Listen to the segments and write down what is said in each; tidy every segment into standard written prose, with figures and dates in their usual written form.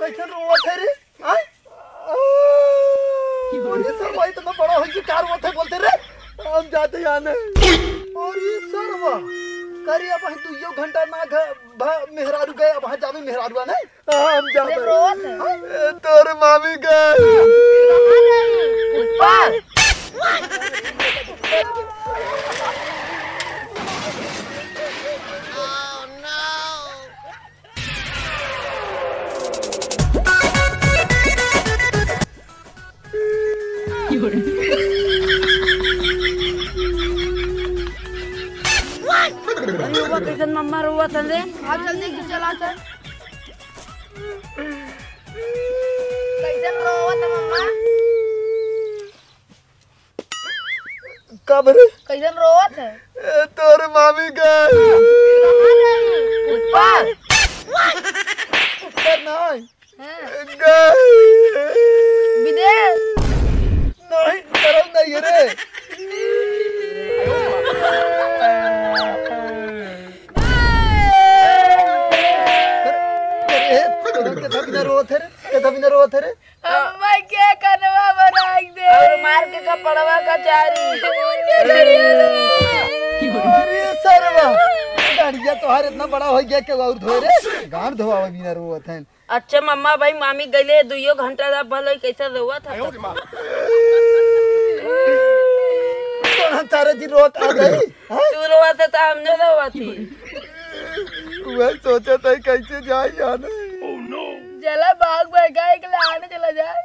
कैसे रोवत है रे? आय अरे सर भाई इतना बड़ा हो गया क्या रोवत है बोलते रे? हम जाते आने। अरे सर वाह करी अब तू यो घंटा ना मेहरारू गए अब जावे मेहरारू नहीं हम जावे रोवत है तोर मामी गए ऊपर रुआ कैसन मम्मा रुआ चले आप जल्दी चला चल कैसन रोवत है मम्मा कब रे कैसन रोवत है तोर मामी गए ऊपर ऊपर नहीं हैं विदेश नहीं तरफ नहीं है रे कितना रोत है रे अम्मा क्या करवा बनाई दे और मार के कपड़वा का चारी अरे सरवा गाड़िया तोहार इतना बड़ा हो गया कि और धोए रे गाड़ धोवा बिना रोत है अच्छा मम्मा भाई मामी गईले 2 घंटा दा भले कैसे रोवा था तो सारे दिन रोत आ गई तू रोवा था तो हमने रोवा थी वह सोचा था कैसे जाए जाने चला भाग भगा के लाने चला जाए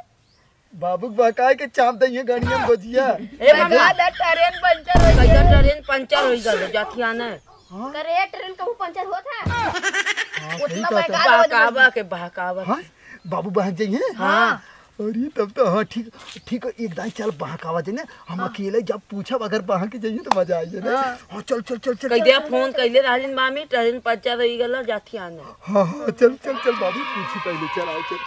बाबू बकाए के चाप दइए गाड़िया में गोजिया ए मम्मा ट्रेन पंचर हो कैसा ट्रेन पंचर होई गल जाती आने करे ट्रेन कबू पंचर होता है उतना बहकावा के बहकावा हां बाबू बहन जाइए हां अरे तब तो हाँ ठीक ठीक एक दाई चल बहकावा जाइए हम अकेले जब पूछब अगर बहा के जाइए तो मजा आइए ना हां चल चल चल चल कह दिया फोन कइले रहलिन मामी ट्रेन पंचर होई गल जाती आने हां हां चल चल चल बाबू पूछी पहले चल आओ चल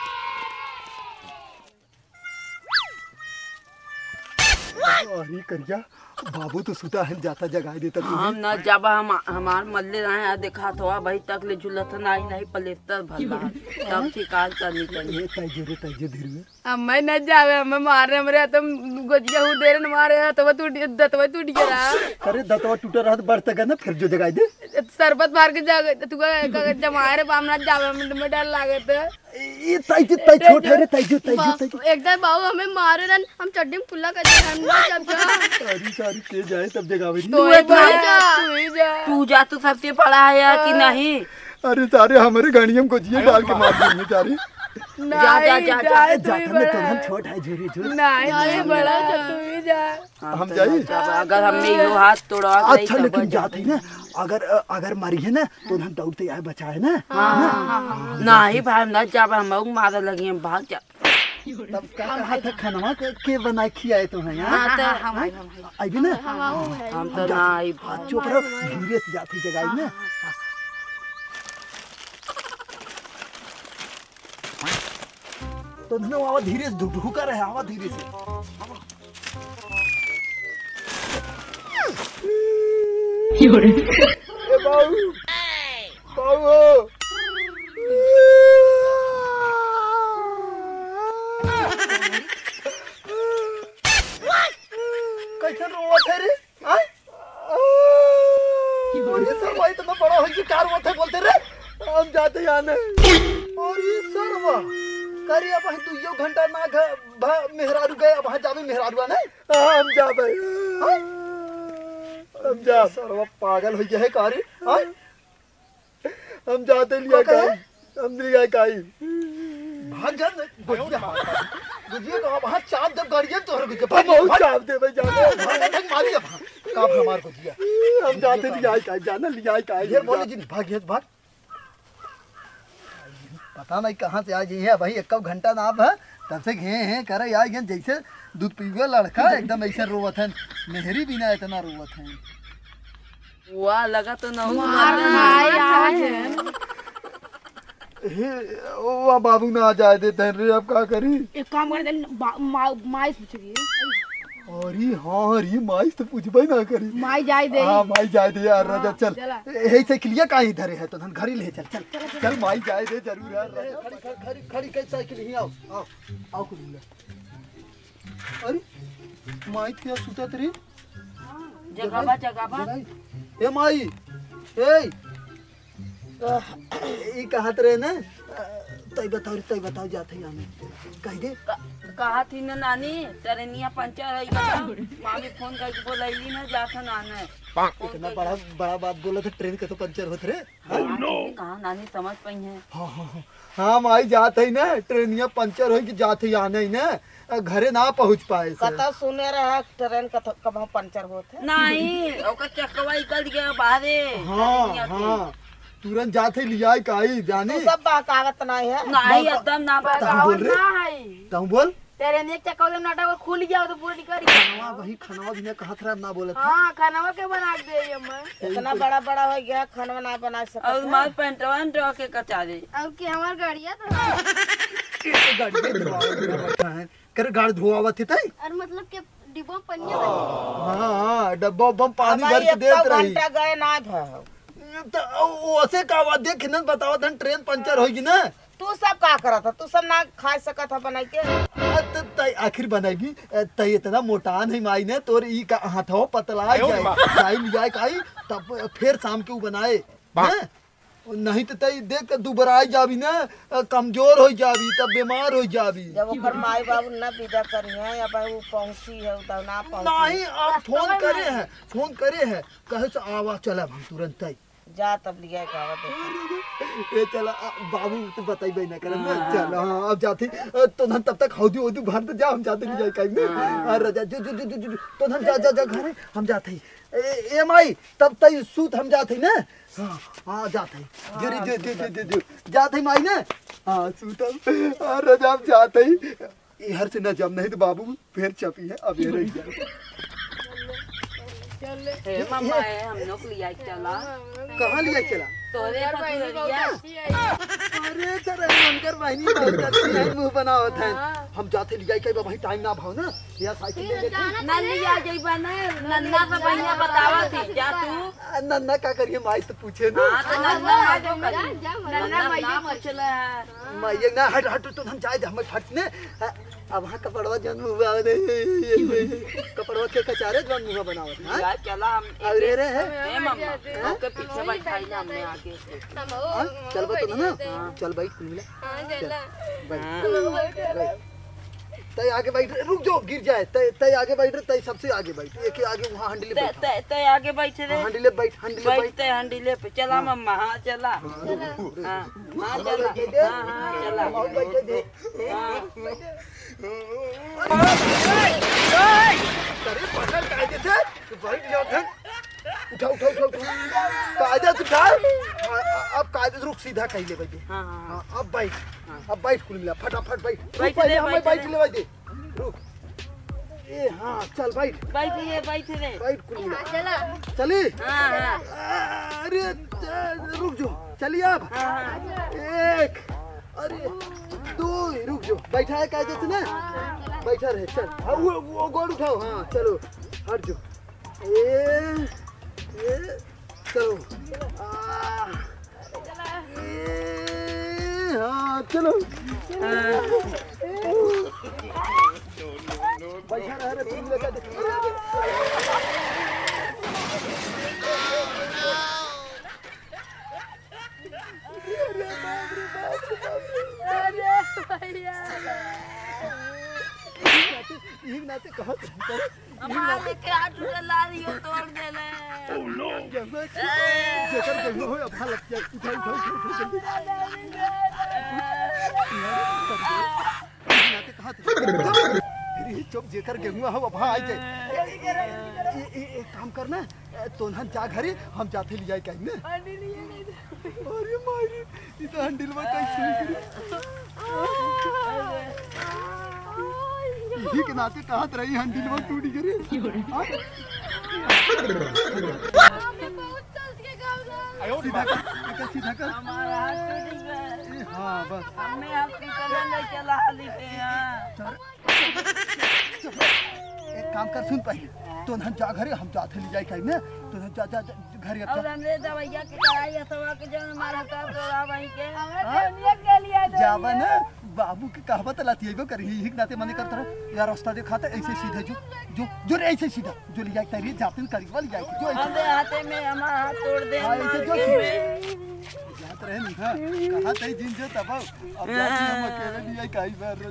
अरे करिया बाबू तो सुता है जाता जगाए देता हम न जब हम हमार मल्ले रहे देखा तो भाई तक ले झुलत नहीं पलेस्तर भला तब ठिकाल करनी चाहिए तय धीरे अम्मा न जावे हम मारे हमरे तुम गोजिया हु देर न मारे तो टूट दतवा टूट गया अरे दतवा टूटा रहा बढ़ता गया ना फिर जो जगाए दे सरबत मार के जा तू जमाए रे बामना जावे में डर लागत ये तय छोट है रे तय एकदम बाबू हमें मारे रन हम चड्डी में फुल्ला कर हम ना जब सारी सारी के जाए तब जगावे तू जा तू सबसे पढ़ा है कि नहीं अरे सारे हमारे गाड़ियों में गोजिया डाल के मार देंगे सारे जा जा जा जा जाता में तो हम छोट है झूरी झूरी नहीं बड़ा तू ही जा हम जाइए अगर हमने यो हाथ तोड़ा अच्छा लेकिन जाते ना अगर मरी है ना तो हम दौड़ते आए बचाए ना नहीं भाई ना जब हम मारे लगे भाग जा तब का हाथ खाना के बना खियाए तो हैं हां तो आइबे ना हम तो ना आई चुप रहो धीरे से जाती जगह ना तो ना आवा धीरे से ढुका रहे आवा धीरे से ए बाबू बाबू कैसे रोवत है रे आय अरे सर भाई इतना बड़ा हो गया क्या रोवत है बोलते रे हम जाते आने अरे सर वाह करी अब तू यो घंटा ना मेहरारू गए अब जावे मेहरारू नहीं हम जावे हम जा सरवा पागल हो गया है कारी हम जाते लिया काई हम लिया काई भाग जा गुजिया का वहां चाप दे गाड़ियां तोहर गुजिया बहुत चाप दे भाई जाने भाग तक मारी अब का हमार गुजिया हम जाते लिया काई जाना लिया काई ये बोले जी भाग ये भाग पता नहीं कहां से आ गई है भाई एक घंटा ना अब तब से घे हैं करे यार ये जैसे दूध पीवे लड़का एकदम ऐसे रोवत है मेहरी बिना इतना रोवत है वाह लगा तो ना ओ बाबू ना आ जाए देते हैं रे अब क्या करी एक काम कर माई पूछ रही है अरे हाँ रे माई तो पूछबे ना करी। माई जाए दे। हाँ माई जाए दे यार राजा चल। चला। यही साइकिलिया कहाँ इधर है तो धन घर ही ले चल चल चल माई जाए दे जरूर यार राजा। खड़ी खड़ी खड़ी खड़ी कई साइकिल ही आओ आओ आओ कुल। अरे माई क्या सुता तेरी जगह जगह ए माई ए ई कहत रहे ना तई बताओ जाते हमें कह दे कहा थी ना नानी ट्रेनिया पंचर है क्या मामी फोन करके बोलैली ना जाता नाना इतना बड़ा बात बोला था ट्रेन के तो पंचर होत रे। कहा नानी समझ पाई है। हाँ माई जात है ना ट्रेनिया पंचर हो कि जात है आने ही ना घरे ना पहुंच पाए से। कता सुने रहा ट्रेन कब पंचर होते नहीं ओकर चक्कवा निकल गया बाहरे। हाँ तुरंत जाते लिया काई जाने सब कागज नहीं है। नहीं एकदम ना बोल रहे ना है तुम बोल तेरे ने एक चक्कर में नाटक और खुल गया तो पूरा निकल गया। खाना वही खाना भी कहा था ना बोला था। हाँ खाना के बना दे ये मैं इतना बड़ा बड़ा हो गया खाना ना बना सकता। और मार पेंटवा के कचा दे अब की हमार गाड़िया तो गाड़ी कर गाड़ी धोआवत थी तई और मतलब के डिब्बा पनिया हाँ डब्बा बम पानी भर के देत रही। घंटा गए ना भाव तो ओसे का बात देख न बताओ धन ट्रेन पंचर होगी ना तू सब का करा था तू सब ना खा सकत था बना के। तई आखिर बनाएगी तई इतना मोटान है माई ने तोर ई का हाथों पतला जाए काई लिया काई तब फिर शाम के उ बनाए हैं? नहीं तो तई देख के दुबराई जाबी ना कमजोर हो जाबी तब बीमार हो जाबी। जब ओकर माई बाबू ना विदा करी है या भाई वो पहुंची है उधर ना पहुंची नहीं आप फोन करे हैं कहे से आवा चला हम तुरंत तई जा तब लिया कहावत ये चला बाबू तो बताई ना करे ना चल। हाँ अब जाती तो धन तब तक हौदी ओदी घर तो जा हम जाते नहीं जाए कहीं ना राजा जो तो धन जा घर हम जाते ए माई तब तई सूत हम जाते ना। हाँ जाते जरी दे जाते माई ना। हाँ सूत राजा हम जाते हर से न जब नहीं तो बाबू फिर चपी है अब ये रह जाए। हे मम्मा है हम लोग लिया चला कहाँ लिया चला तोरे ससुरिया। अरे चल मनकर बहनी बहुत अच्छी है मुंह बनावत है। हम जाते लिया के भाई टाइम ना भाव ना या साइकिल ले लेते नन्नी आ जइबा ना नन्ना से बढ़िया बतावा थी जा तू नन्ना का करिए माई तो पूछे ना। हां तो नन्ना आ जो करी नन्ना भैया पूछला है माई ना हट तो हम जाए हम फट ने अब वहां कपड़वा जन मुंह आवे कपड़वा के कचारे जन मुंह बनावत हां यार चला हम अरे रे हे मम्मा ओके पीछे बैठाई ना हमने आगे चल बा तो ना चल भाई कुल मिला चल तय आगे बैठ रुक जाओ गिर जाए तय आगे बैठ तय सबसे आगे बैठ एक आगे वहां हंडीले बैठ तय आगे बैठ रे हंडीले बैठ बैठते हंडीले पे चला मम्मा हां चला हां हां चला हां चला और बैठे दे अरे पकड़ कायदे से बैठ जाओ धन उठा कायदे से उठा अब कायदे से रुक सीधा कहीं ले बैठे। हां अब बैठ कुल मिला फटाफट बैठ बैठ ले भाई दे रुक ए हां चल बैठ कुल मिला चला चली। हां अरे रुक जाओ चलिए अब एक अरे दो रुक जाओ बैठा है कायदे से ना बैठा रहे चल हाँ वो गोड़ उठाओ। हाँ चलो हट जाओ चलो हाँ चलो बैठा रहे तुम लगा दे नाते कहा हमारे के हाथ लारी हो तोड़ देले जेकर गइलो हो अब हालत क्या उठा नाते कहा अरे चुप जेकर गेहुआ हो अब आ जाए एक काम करना तो ना जा घरे हम जाते ले जाए कहीं ना अरे मारी इधर हंडिल में कैसे यही के नाते कहत रही हंडिल में टूटी करे सीधा कर हमारा हाथ टूट गया। हाँ बस हमें हॉस्पिटल में चला लेते हैं। काम कर सुन पहले तो हम जा घरे हम जाते ले जाए कहीं में तो जा जा घरे अब और हमरे दवाइया के दवाई हथवा के जन मारा था तोरा वहीं के के लिए जावा ना बाबू के कहबत लातिएबो कर ही नाते मने करत रह यार रास्ता दिखाते ऐसे सीधे जो ऐसे सीधा जो ले जाए तरी जाते करी वाली जाए जो हमरे हाथे में हमारा हाथ तोड़ दे ऐसे जो जात रहे नहीं हां कहां तई जिन जो तब अब जाती हम अकेले नहीं आई काई बार रे